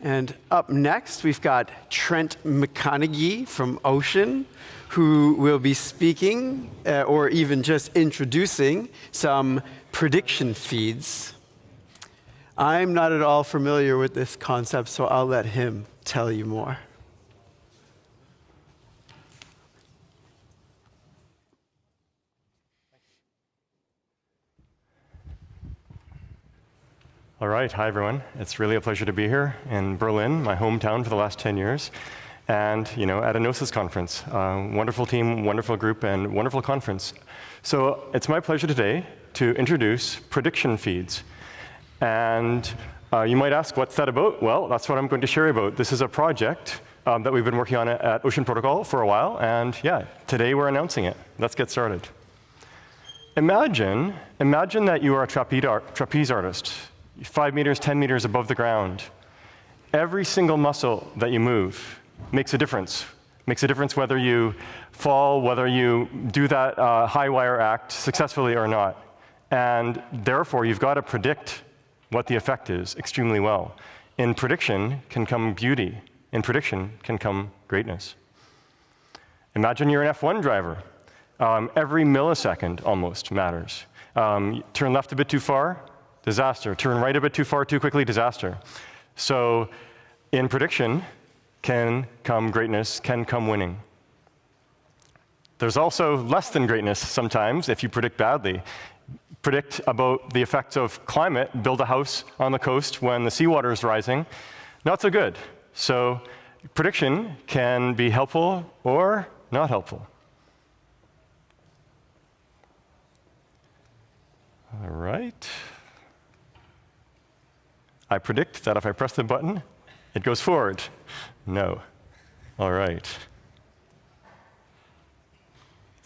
And up next, we've got Trent McConaughey from Ocean, who will be speaking, or even just introducing, some prediction feeds. I'm not at all familiar with this concept, so I'll let him tell you more. All right, hi everyone. It's really a pleasure to be here in Berlin, my hometown for the last 10 years, and at an Oasis conference. Wonderful team, wonderful group, and wonderful conference. So it's my pleasure today to introduce prediction feeds. And you might ask, what's that about? Well, that's what I'm going to share about. This is a project that we've been working on at Ocean Protocol for a while, and yeah, today we're announcing it. Let's get started. Imagine that you are a trapeze artist. 5 meters, 10 meters above the ground. Every single muscle that you move makes a difference. Makes a difference whether you fall, whether you do that high wire act successfully or not. And therefore, you've got to predict what the effect is extremely well. In prediction can come beauty. In prediction can come greatness. Imagine you're an F1 driver. Every millisecond almost matters. Turn left a bit too far, disaster. Turn right a bit too far, too quickly, disaster. So in prediction can come greatness, can come winning. There's also less than greatness sometimes if you predict badly. Predict about the effects of climate, build a house on the coast when the seawater is rising. Not so good. So prediction can be helpful or not helpful. All right. I predict that if I press the button, it goes forward. No. All right.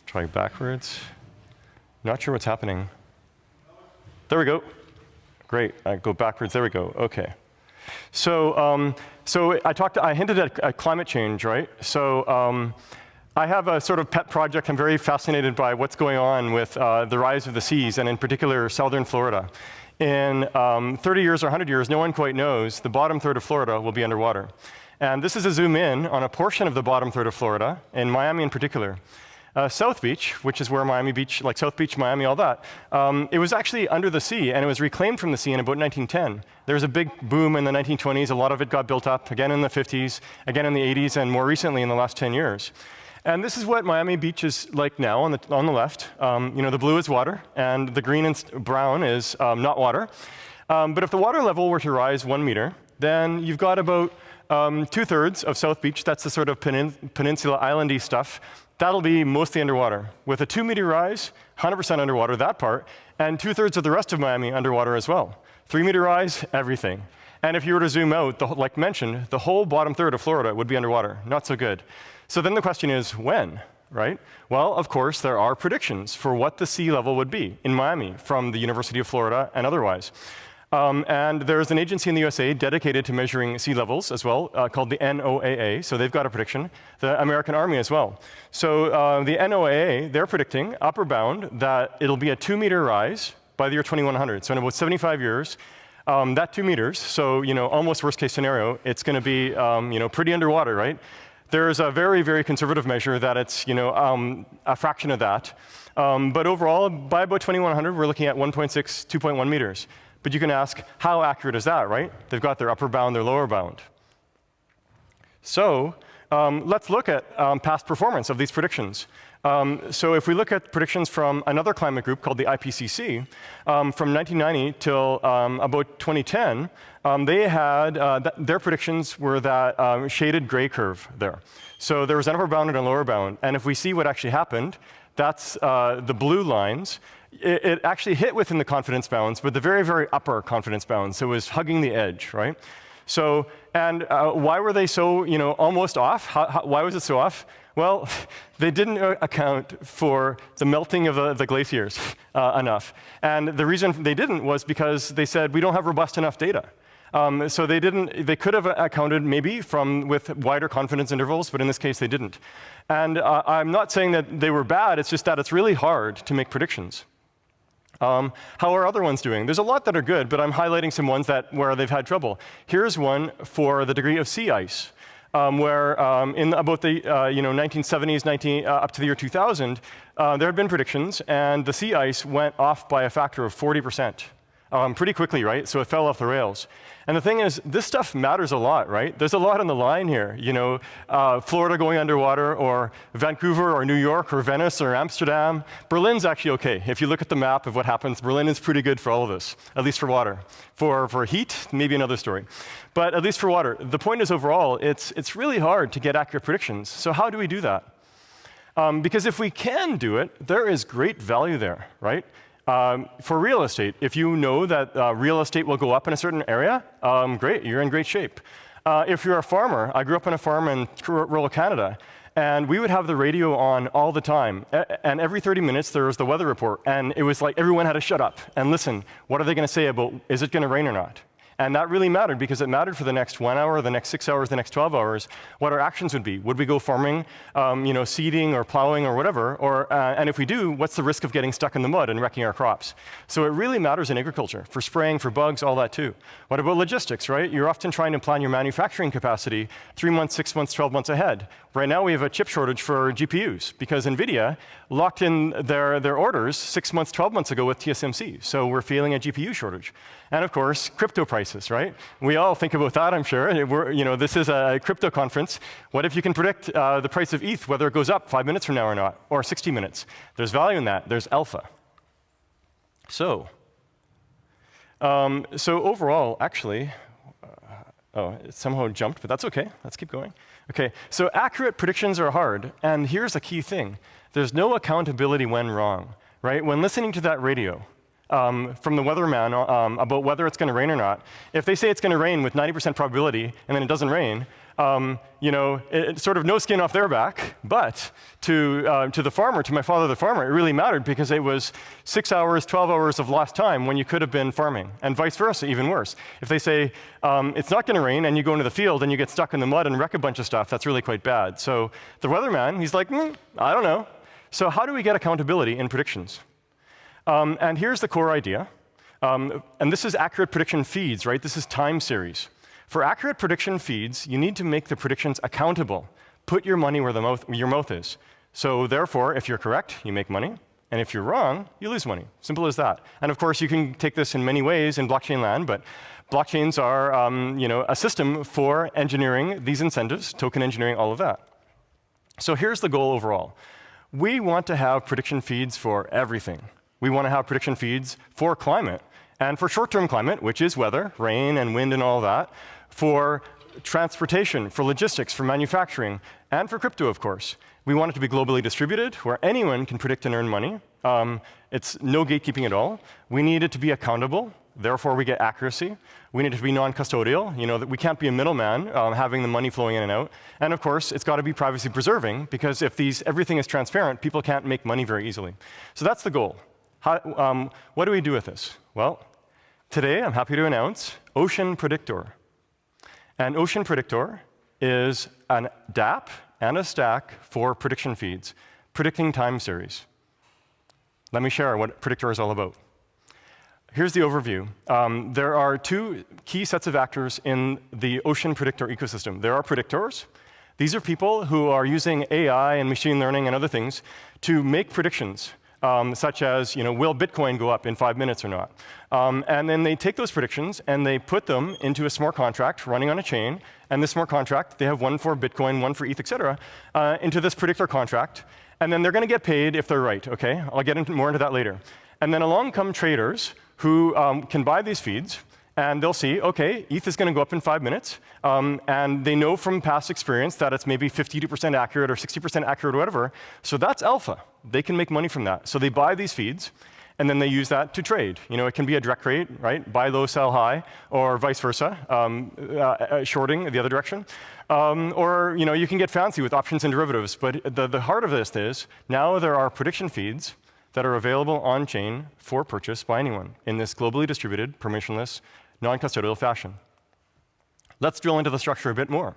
Try backwards. Not sure what's happening. There we go. Great. I go backwards. There we go. OK. So, I hinted at climate change, right? So I have a sort of pet project. I'm very fascinated by what's going on with the rise of the seas, and in particular, southern Florida. In 30 years or 100 years, no one quite knows, the bottom third of Florida will be underwater. And this is a zoom in on a portion of the bottom third of Florida, in Miami in particular. South Beach, which is where Miami Beach, like South Beach, Miami, all that, it was actually under the sea, and it was reclaimed from the sea in about 1910. There was a big boom in the 1920s. A lot of it got built up, again in the 50s, again in the 80s, and more recently in the last 10 years. And this is what Miami Beach is like now on the left. The blue is water, and the green and brown is not water. But if the water level were to rise 1 meter, then you've got about 2/3 of South Beach. That's the sort of peninsula islandy stuff. That'll be mostly underwater. With a 2-meter rise, 100% underwater, that part, and 2/3 of the rest of Miami underwater as well. 3-meter rise, everything. And if you were to zoom out, like mentioned, the whole bottom third of Florida would be underwater. Not so good. So then the question is, when, right? Well, of course, there are predictions for what the sea level would be in Miami from the University of Florida and otherwise. And there's an agency in the USA dedicated to measuring sea levels as well, called the NOAA. So they've got a prediction. The American Army as well. So the NOAA, they're predicting, upper bound, that it'll be a 2-meter rise by the year 2100. So in about 75 years, that 2 meters, so almost worst case scenario, it's going to be pretty underwater, right? There's a very, very conservative measure that it's a fraction of that. But overall, by about 2100, we're looking at 1.6, 2.1 meters. But you can ask, how accurate is that, right? They've got their upper bound, their lower bound. So let's look at past performance of these predictions. So if we look at predictions from another climate group called the IPCC, from 1990 till about 2010, they had, their predictions were that shaded gray curve there. So there was an upper bound and a lower bound. And if we see what actually happened, that's the blue lines. It actually hit within the confidence bounds, but the very, very upper confidence bounds. So it was hugging the edge, right? So, and why were they so, almost off? Why was it so off? Well, they didn't account for the melting of the glaciers enough. And the reason they didn't was because they said, we don't have robust enough data. So they could have accounted maybe with wider confidence intervals, but in this case they didn't. And I'm not saying that they were bad, it's just that it's really hard to make predictions. How are other ones doing? There's a lot that are good, but I'm highlighting some ones where they've had trouble. Here's one for the degree of sea ice, where in about the 1970s, up to the year 2000, there had been predictions, and the sea ice went off by a factor of 40%. Pretty quickly, right? So it fell off the rails. And the thing is, this stuff matters a lot, right? There's a lot on the line here. Florida going underwater, or Vancouver, or New York, or Venice, or Amsterdam. Berlin's actually okay. If you look at the map of what happens, Berlin is pretty good for all of this, at least for water. For heat, maybe another story. But at least for water. The point is, overall, it's really hard to get accurate predictions. So how do we do that? Because if we can do it, there is great value there, right? For real estate, if you know that real estate will go up in a certain area, great, you're in great shape. If you're a farmer, I grew up on a farm in rural Canada, and we would have the radio on all the time. And every 30 minutes, there was the weather report, and it was like everyone had to shut up and listen. What are they going to say about, is it going to rain or not? And that really mattered, because it mattered for the next 1 hour, the next 6 hours, the next 12 hours, what our actions would be. Would we go farming, seeding or plowing or whatever? And if we do, what's the risk of getting stuck in the mud and wrecking our crops? So it really matters in agriculture, for spraying, for bugs, all that too. What about logistics, right? You're often trying to plan your manufacturing capacity 3 months, 6 months, 12 months ahead. Right now we have a chip shortage for GPUs, because NVIDIA locked in their orders 6 months, 12 months ago with TSMC. So we're feeling a GPU shortage. And of course, crypto prices, right? We all think about that, I'm sure. This is a crypto conference. What if you can predict the price of ETH, whether it goes up 5 minutes from now or not, or 60 minutes? There's value in that. There's alpha. So overall, actually, it somehow jumped, but that's OK. Let's keep going. OK, so accurate predictions are hard. And here's the key thing. There's no accountability when wrong, right? When listening to that radio, from the weatherman about whether it's going to rain or not, if they say it's going to rain with 90% probability and then it doesn't rain, it's sort of no skin off their back. But to the farmer, to my father the farmer, it really mattered, because it was 6 hours, 12 hours of lost time when you could have been farming, and vice versa, even worse. If they say it's not going to rain and you go into the field and you get stuck in the mud and wreck a bunch of stuff, that's really quite bad. So the weatherman, he's like, I don't know. So how do we get accountability in predictions? And here's the core idea. And this is accurate prediction feeds, right? This is time series. For accurate prediction feeds, you need to make the predictions accountable. Put your money where your mouth is. So therefore, if you're correct, you make money. And if you're wrong, you lose money. Simple as that. And of course, you can take this in many ways in blockchain land, but blockchains are a system for engineering these incentives, token engineering, all of that. So here's the goal overall. We want to have prediction feeds for everything. We want to have prediction feeds for climate, and for short-term climate, which is weather, rain and wind and all that, for transportation, for logistics, for manufacturing, and for crypto, of course. We want it to be globally distributed, where anyone can predict and earn money. It's no gatekeeping at all. We need it to be accountable. Therefore, we get accuracy. We need it to be non-custodial, that we can't be a middleman having the money flowing in and out. And of course, it's got to be privacy preserving, because if everything is transparent, people can't make money very easily. So that's the goal. What do we do with this? Well, today I'm happy to announce Ocean Predictor. And Ocean Predictor is an DApp and a stack for prediction feeds, predicting time series. Let me share what Predictor is all about. Here's the overview. There are two key sets of actors in the Ocean Predictor ecosystem. There are predictors. These are people who are using AI and machine learning and other things to make predictions. Such as, will Bitcoin go up in 5 minutes or not? And then they take those predictions and they put them into a smart contract running on a chain. And this smart contract, they have one for Bitcoin, one for ETH, et cetera, into this predictor contract. And then they're going to get paid if they're right, OK? I'll get more into that later. And then along come traders who can buy these feeds. And they'll see, OK, ETH is going to go up in 5 minutes. And they know from past experience that it's maybe 52% accurate or 60% accurate or whatever. So that's alpha. They can make money from that. So they buy these feeds, and then they use that to trade. It can be a direct trade, right? Buy low, sell high, or vice versa, shorting the other direction. Or you can get fancy with options and derivatives. But the heart of this is now there are prediction feeds that are available on-chain for purchase by anyone in this globally distributed, permissionless, non-custodial fashion. Let's drill into the structure a bit more.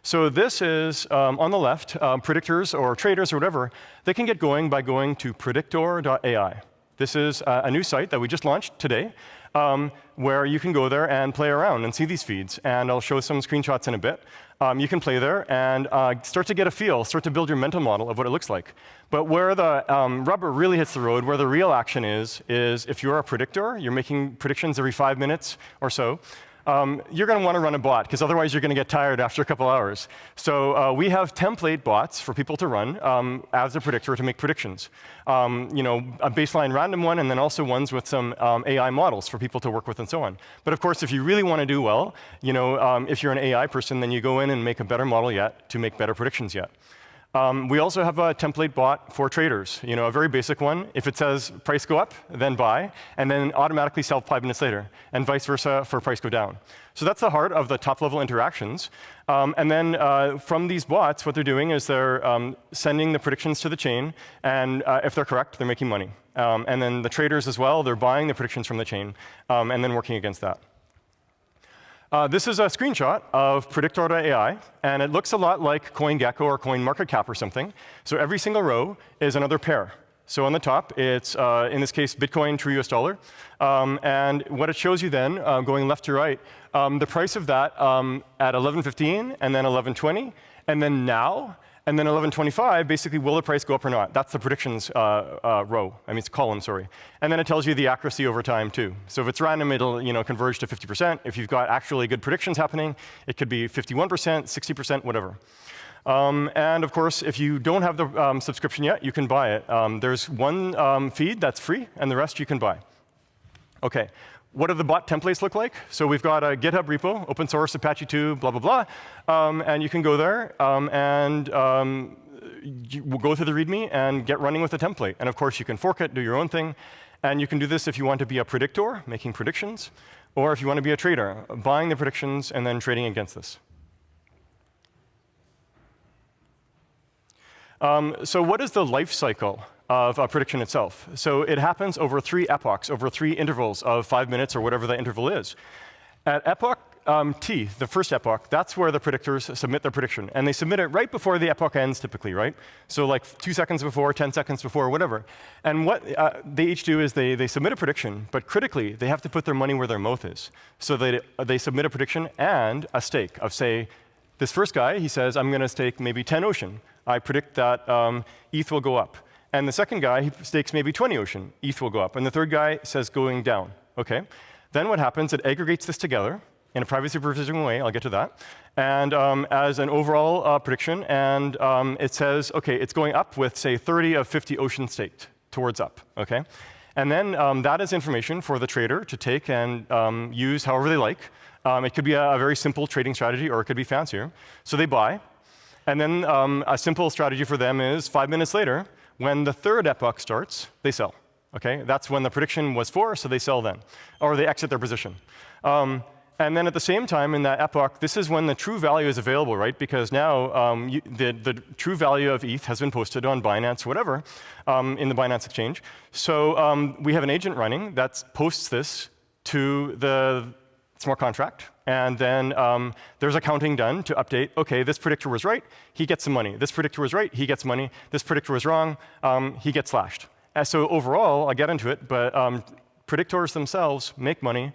So this is, on the left, predictors or traders or whatever, they can get going by going to predictor.ai. This is a new site that we just launched today, where you can go there and play around and see these feeds. And I'll show some screenshots in a bit. You can play there and start to get a feel, start to build your mental model of what it looks like. But where the rubber really hits the road, where the real action is if you're a predictor, you're making predictions every 5 minutes or so, you're going to want to run a bot, because otherwise you're going to get tired after a couple hours. So we have template bots for people to run as a predictor to make predictions. A baseline random one, and then also ones with some AI models for people to work with and so on. But of course, if you really want to do well, if you're an AI person, then you go in and make a better model yet to make better predictions yet. We also have a template bot for traders, a very basic one. If it says price go up, then buy, and then automatically sell 5 minutes later, and vice versa for price go down. So that's the heart of the top-level interactions. And then from these bots, what they're doing is they're sending the predictions to the chain, and if they're correct, they're making money. And then the traders as well, they're buying the predictions from the chain, and then working against that. This is a screenshot of Predictor.ai, and it looks a lot like CoinGecko or CoinMarketCap or something. So every single row is another pair. So on the top, it's, in this case, Bitcoin, true US dollar. And what it shows you then, going left to right, the price of that at 11:15, and then 11:20, and then now, and then 11:25, basically, will the price go up or not? That's the predictions row. It's column, sorry. And then it tells you the accuracy over time, too. So if it's random, it'll converge to 50%. If you've got actually good predictions happening, it could be 51%, 60%, whatever. And of course, if you don't have the subscription yet, you can buy it. There's one feed that's free, and the rest you can buy. OK. What do the bot templates look like? So we've got a GitHub repo, open source, Apache 2, blah, blah, blah. And you can go there and you will go through the README and get running with the template. And of course, you can fork it, do your own thing. And you can do this if you want to be a predictor, making predictions, or if you want to be a trader, buying the predictions and then trading against this. So what is the life cycle of a prediction itself? So it happens over 3 epochs, over 3 intervals of 5 minutes or whatever the interval is. At epoch T, the first epoch, that's where the predictors submit their prediction. And they submit it right before the epoch ends, typically, right? So like 2 seconds before, 10 seconds before, whatever. And what they each do is they submit a prediction, but critically, they have to put their money where their mouth is. So they submit a prediction and a stake of, say, this first guy, he says, I'm going to stake maybe 10 Ocean. I predict that ETH will go up. And the second guy, he stakes maybe 20 Ocean. ETH will go up. And the third guy says going down. OK. Then what happens, it aggregates this together in a privacy provisioning way. I'll get to that. And as an overall prediction. And it says, OK, it's going up with, say, 30 of 50 Ocean staked towards up. OK. And then that is information for the trader to take and use however they like. It could be a very simple trading strategy, or it could be fancier. So they buy. And then a simple strategy for them is 5 minutes later, when the third epoch starts, they sell. Okay? That's when the prediction was for, so they sell then. Or they exit their position. And then at the same time in that epoch, this is when the true value is available, right? Because now the true value of ETH has been posted on Binance, whatever, in the Binance exchange. So we have an agent running that posts this to the smart contract. And then there's accounting done to update, OK, this predictor was right, he gets some money. This predictor was right, he gets money. This predictor was wrong, he gets slashed. And so overall, I'll get into it, but predictors themselves make money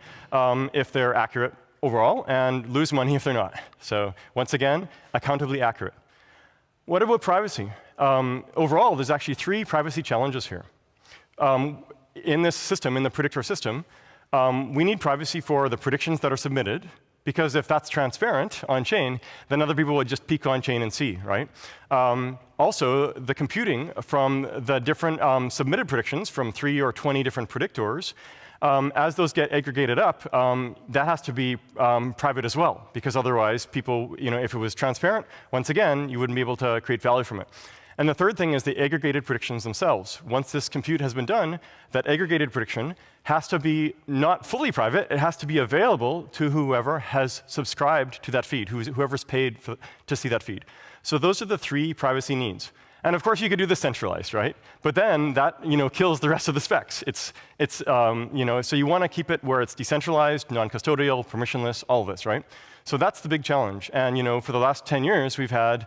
if they're accurate overall and lose money if they're not. So once again, accountably accurate. What about privacy? Overall, there's actually 3 privacy challenges here. In this system, in the predictor system, we need privacy for the predictions that are submitted, because if that's transparent on-chain, then other people would just peek on-chain and see, right? Also, the computing from the different submitted predictions from 3 or 20 different predictors, as those get aggregated up, that has to be private as well, because otherwise people, if it was transparent, once again, you wouldn't be able to create value from it. And the third thing is the aggregated predictions themselves. Once this compute has been done, that aggregated prediction has to be not fully private. It has to be available to whoever has subscribed to that feed, whoever's paid to see that feed. So those are the 3 privacy needs. And of course, you could do this centralized, right? But then that kills the rest of the specs. So you want to keep it where it's decentralized, non-custodial, permissionless, all of this, right? So that's the big challenge. And for the last 10 years, we've had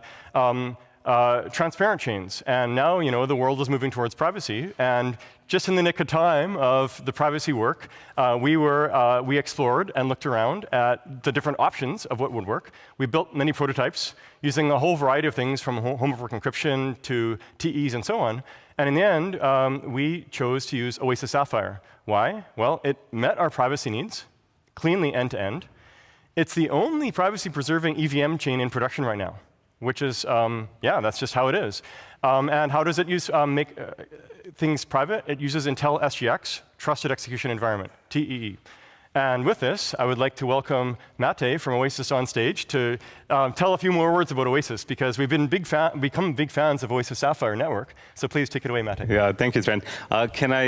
transparent chains. And now, the world is moving towards privacy. And just in the nick of time of the privacy work, we explored and looked around at the different options of what would work. We built many prototypes using a whole variety of things from home of work encryption to TEs and so on. And in the end, we chose to use Oasis Sapphire. Why? Well, it met our privacy needs cleanly end to end. It's the only privacy-preserving EVM chain in production right now, which is, that's just how it is. And how does it make things private? It uses Intel SGX, Trusted Execution Environment, TEE. And with this, I would like to welcome Mate from Oasis on stage to tell a few more words about Oasis, because we've been become big fans of Oasis Sapphire Network. So please take it away, Mate. Yeah, thank you, Trent. Can I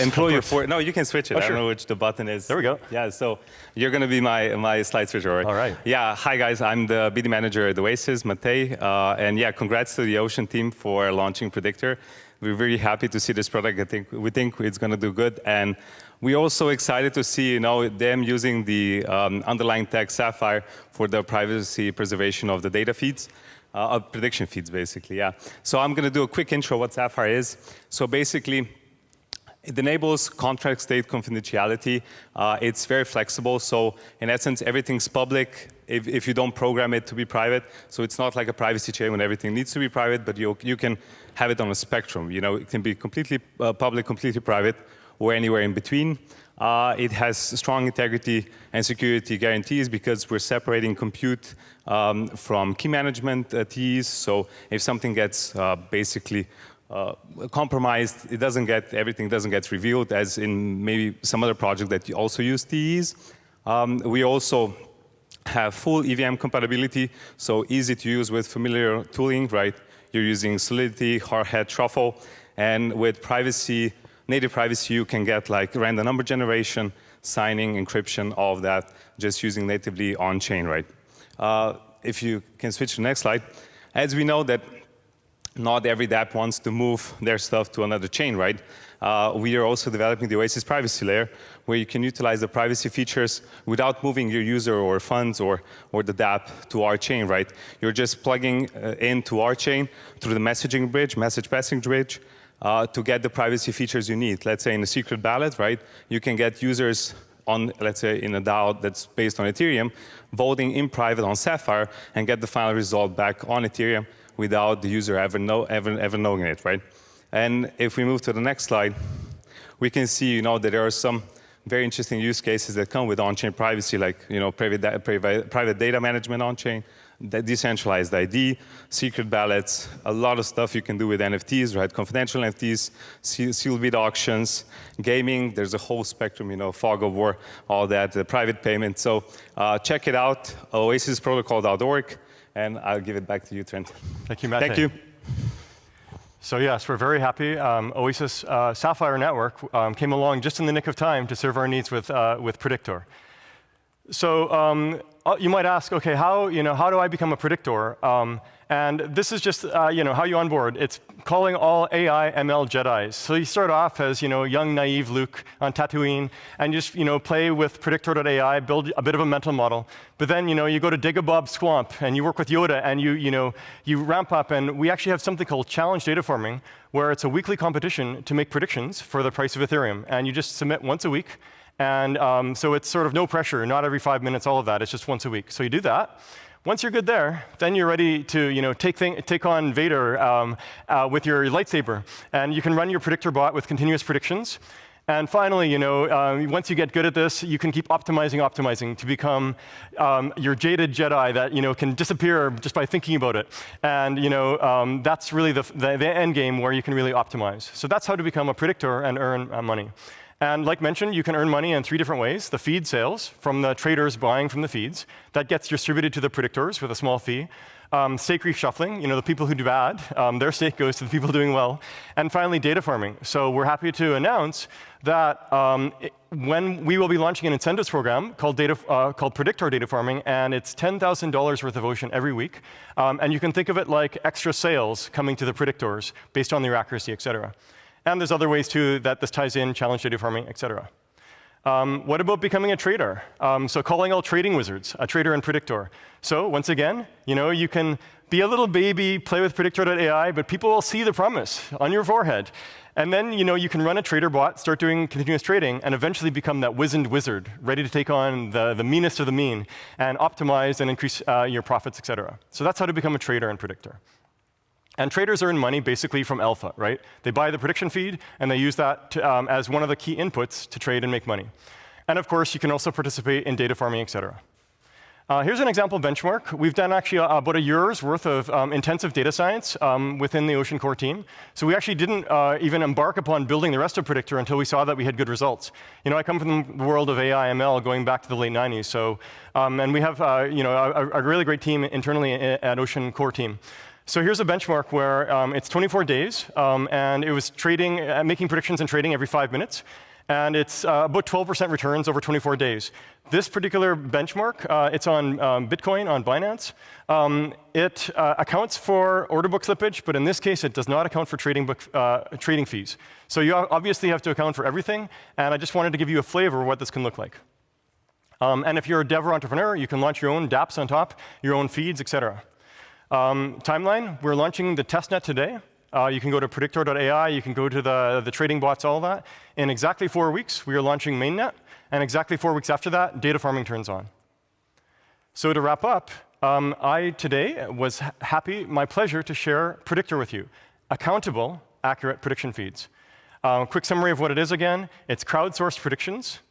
employ you for? No, you can switch it. I don't know which the button is. There we go. Yeah, so you're going to be my slide switcher, right? All right. Yeah, hi guys. I'm the BD manager at Oasis, Mate. And yeah, congrats to the Ocean team for launching Predictor. We're very happy to see this product. We think it's going to do good. And we're also excited to see them using the underlying tech Sapphire for the privacy preservation of the data feeds, of prediction feeds, basically, yeah. So I'm going to do a quick intro what Sapphire is. So basically, it enables contract state confidentiality. It's very flexible. So in essence, everything's public if you don't program it to be private. So it's not like a privacy chain when everything needs to be private, but you can have it on a spectrum. It can be completely public, completely private, or anywhere in between. It has strong integrity and security guarantees because we're separating compute from key management TEs. So if something gets basically compromised, everything doesn't get revealed, as in maybe some other project that you also use TEs. We also have full EVM compatibility, so easy to use with familiar tooling, right? You're using Solidity, Hardhat, Truffle, and with native privacy, you can get like random number generation, signing, encryption, all of that, just using natively on-chain, right? If you can switch to the next slide. As we know that not every dApp wants to move their stuff to another chain, right? We are also developing the Oasis privacy layer, where you can utilize the privacy features without moving your user or funds or the dApp to our chain, right? You're just plugging into our chain through the messaging bridge, message passing bridge, to get the privacy features you need. Let's say in a secret ballot, right? You can get users on, let's say, in a DAO that's based on Ethereum, voting in private on Sapphire and get the final result back on Ethereum without the user ever knowing it, right? And if we move to the next slide, we can see, that there are some very interesting use cases that come with on-chain privacy, like, private data management on-chain, decentralized ID, secret ballots, a lot of stuff you can do with NFTs, right? Confidential NFTs, sealed bid auctions, gaming. There's a whole spectrum, fog of war, all that, private payment. So check it out, oasisprotocol.org, and I'll give it back to you, Trent. Thank you, Matt. Thank you. So yes, we're very happy. Oasis Sapphire Network came along just in the nick of time to serve our needs with Predictor. So you might ask, okay, how do I become a Predictor? And this is just how you onboard. It's calling all AI ML Jedis. So you start off as young naive Luke on Tatooine, and just play with Predictor.ai, build a bit of a mental model. But then you go to Dagobah Swamp and you work with Yoda, and you ramp up. And we actually have something called challenge data farming, where it's a weekly competition to make predictions for the price of Ethereum, and you just submit once a week. And so it's sort of no pressure, not every 5 minutes, all of that. It's just once a week. So you do that. Once you're good there, then you're ready to take on Vader with your lightsaber, and you can run your predictor bot with continuous predictions. And finally, once you get good at this, you can keep optimizing to become your jaded Jedi that can disappear just by thinking about it. And that's really the end game where you can really optimize. So that's how to become a predictor and earn money. And like mentioned, you can earn money in 3 different ways. The feed sales, from the traders buying from the feeds. That gets distributed to the predictors with a small fee. Stake reshuffling, the people who do bad, their stake goes to the people doing well. And finally, data farming. So we're happy to announce that when we will be launching an incentives program called Predictor Data Farming, and it's $10,000 worth of Ocean every week. And you can think of it like extra sales coming to the predictors based on their accuracy, et cetera. And there's other ways, too, that this ties in, challenge data farming, et cetera. What about becoming a trader? So calling all trading wizards, a trader in Predictor. So once again, you can be a little baby, play with Predictor.ai, but people will see the promise on your forehead. And then you can run a trader bot, start doing continuous trading, and eventually become that wizened wizard, ready to take on the meanest of the mean, and optimize and increase your profits, et cetera. So that's how to become a trader in Predictor. And traders earn money basically from alpha, right? They buy the prediction feed, and they use that as one of the key inputs to trade and make money. And of course, you can also participate in data farming, et cetera. Here's an example benchmark. We've done actually about a year's worth of intensive data science within the Ocean core team. So we actually didn't even embark upon building the rest of Predictor until we saw that we had good results. I come from the world of AI ML going back to the late 90s. So, and we have a really great team internally at Ocean core team. So here's a benchmark where it's 24 days, and it was trading, making predictions and trading every 5 minutes. And it's about 12% returns over 24 days. This particular benchmark, it's on Bitcoin, on Binance. It accounts for order book slippage, but in this case, it does not account for trading fees. So you obviously have to account for everything, and I just wanted to give you a flavor of what this can look like. And if you're a dev or entrepreneur, you can launch your own dApps on top, your own feeds, et cetera. Timeline, we're launching the testnet today. You can go to Predictor.ai, you can go to the trading bots, all that. In exactly 4 weeks, we are launching mainnet, and exactly 4 weeks after that, data farming turns on. So to wrap up, I today was my pleasure to share Predictor with you. Accountable, accurate prediction feeds. Quick summary of what it is again. It's crowdsourced predictions,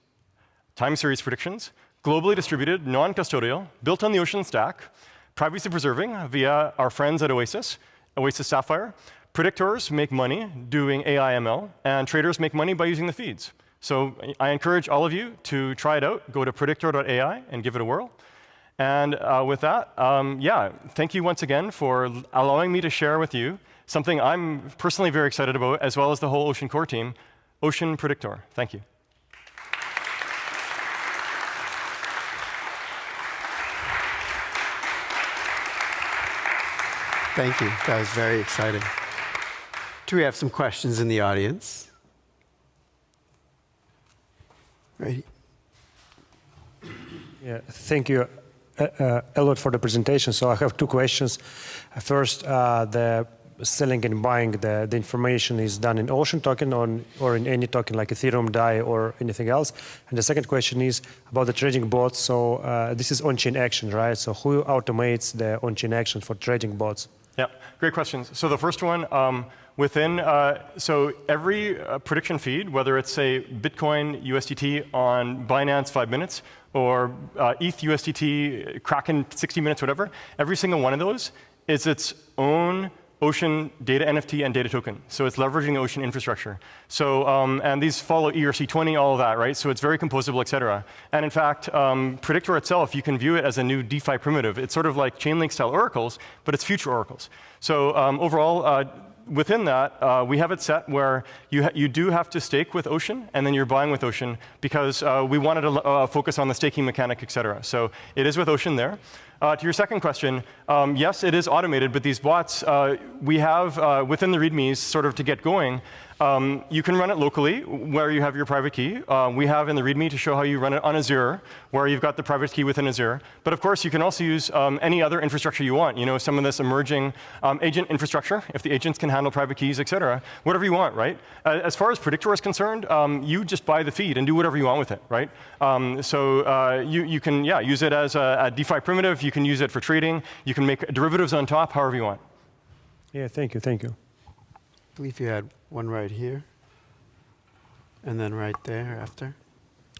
time series predictions, globally distributed, non-custodial, built on the Ocean stack, privacy preserving via our friends at Oasis, Oasis Sapphire. Predictors make money doing AI ML, and traders make money by using the feeds. So I encourage all of you to try it out. Go to Predictor.ai and give it a whirl. And with that, thank you once again for allowing me to share with you something I'm personally very excited about, as well as the whole Ocean core team, Ocean Predictor. Thank you. Thank you. That was very exciting. Do we have some questions in the audience? Right. Yeah, thank you a lot for the presentation. So I have 2 questions. First, the selling and buying the information is done in Ocean token or in any token like Ethereum, DAI, or anything else. And the second question is about the trading bots. So this is on-chain action, right? So who automates the on-chain action for trading bots? Yeah, great questions. So the first one, so every prediction feed, whether it's, say, Bitcoin USDT on Binance 5 minutes, or ETH USDT Kraken 60 minutes, whatever, every single one of those is its own Ocean data NFT and data token. So it's leveraging the Ocean infrastructure. So, and these follow ERC20, all of that, right? So it's very composable, et cetera. And in fact, Predictor itself, you can view it as a new DeFi primitive. It's sort of like Chainlink style oracles, but it's future oracles. So overall, within that, we have it set where you do have to stake with Ocean, and then you're buying with Ocean, because we wanted to focus on the staking mechanic, et cetera. So it is with Ocean there. To your second question, yes, it is automated, but these bots, we have within the READMEs, sort of to get going, you can run it locally, where you have your private key. We have in the README to show how you run it on Azure, where you've got the private key within Azure. But of course, you can also use any other infrastructure you want. Some of this emerging agent infrastructure, if the agents can handle private keys, et cetera, whatever you want, right? As far as Predictor is concerned, you just buy the feed and do whatever you want with it, right? So you can, use it as a DeFi primitive. You can use it for trading. You can make derivatives on top, however you want. Yeah, thank you, thank you. I believe you had one right here, and then right there after.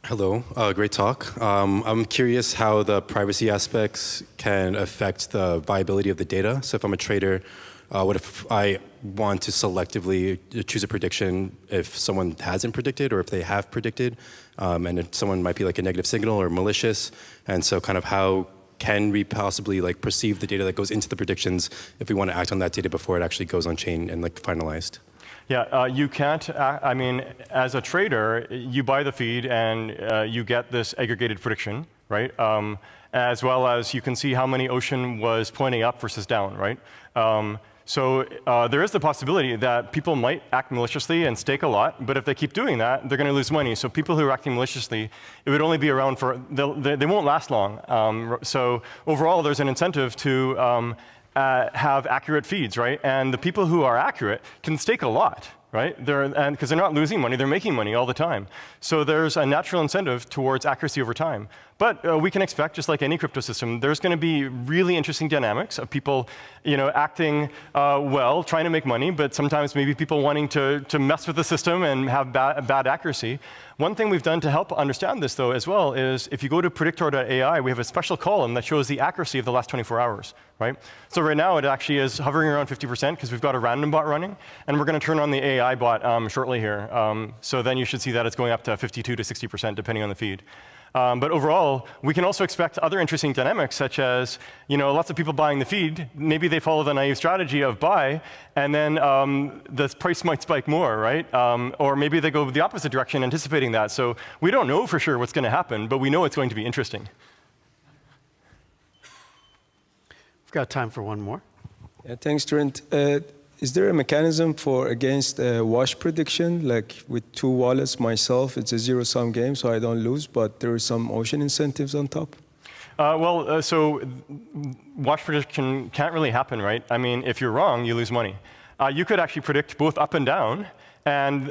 Hello, great talk. I'm curious how the privacy aspects can affect the viability of the data. So if I'm a trader, what if I want to selectively choose a prediction if someone hasn't predicted or if they have predicted, and if someone might be like a negative signal or malicious, and so kind of how can we possibly like perceive the data that goes into the predictions if we want to act on that data before it actually goes on chain and like finalized? Yeah, you can't, I mean, as a trader, you buy the feed and you get this aggregated prediction, right? As well as you can see how many Ocean was pointing up versus down, right? So there is the possibility that people might act maliciously and stake a lot, but if they keep doing that, they're going to lose money. So people who are acting maliciously, it would only be around for, they won't last long. So overall, there's an incentive to have accurate feeds, right? And the people who are accurate can stake a lot, right? Because they're not losing money, they're making money all the time. So there's a natural incentive towards accuracy over time. But we can expect, just like any crypto system, there's going to be really interesting dynamics of people, acting well, trying to make money, but sometimes maybe people wanting to mess with the system and have bad accuracy. One thing we've done to help understand this, though, as well, is if you go to predictor.ai, we have a special column that shows the accuracy of the last 24 hours, right? So right now, it actually is hovering around 50% because we've got a random bot running, and we're going to turn on the AI bot shortly here. So then you should see that it's going up to 52 to 60%, depending on the feed. But overall, we can also expect other interesting dynamics, such as lots of people buying the feed. Maybe they follow the naive strategy of buy, and then the price might spike more, right? Or maybe they go the opposite direction, anticipating that. So we don't know for sure what's going to happen, but we know it's going to be interesting. We've got time for one more. Yeah, thanks, Trent. Is there a mechanism against wash prediction? Like with 2 wallets myself, it's a zero-sum game, so I don't lose, but there are some Ocean incentives on top? So wash prediction can't really happen, right? I mean, if you're wrong, you lose money. You could actually predict both up and down, and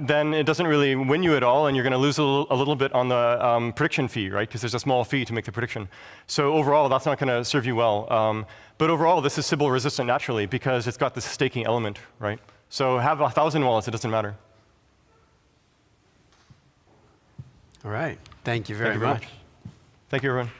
then it doesn't really win you at all, and you're going to lose a little bit on the prediction fee, right? Because there's a small fee to make the prediction. So overall, that's not going to serve you well. But overall, this is Sybil resistant naturally because it's got this staking element, right? So have 1,000 wallets, it doesn't matter. All right. Thank you very much. Thank you, everyone.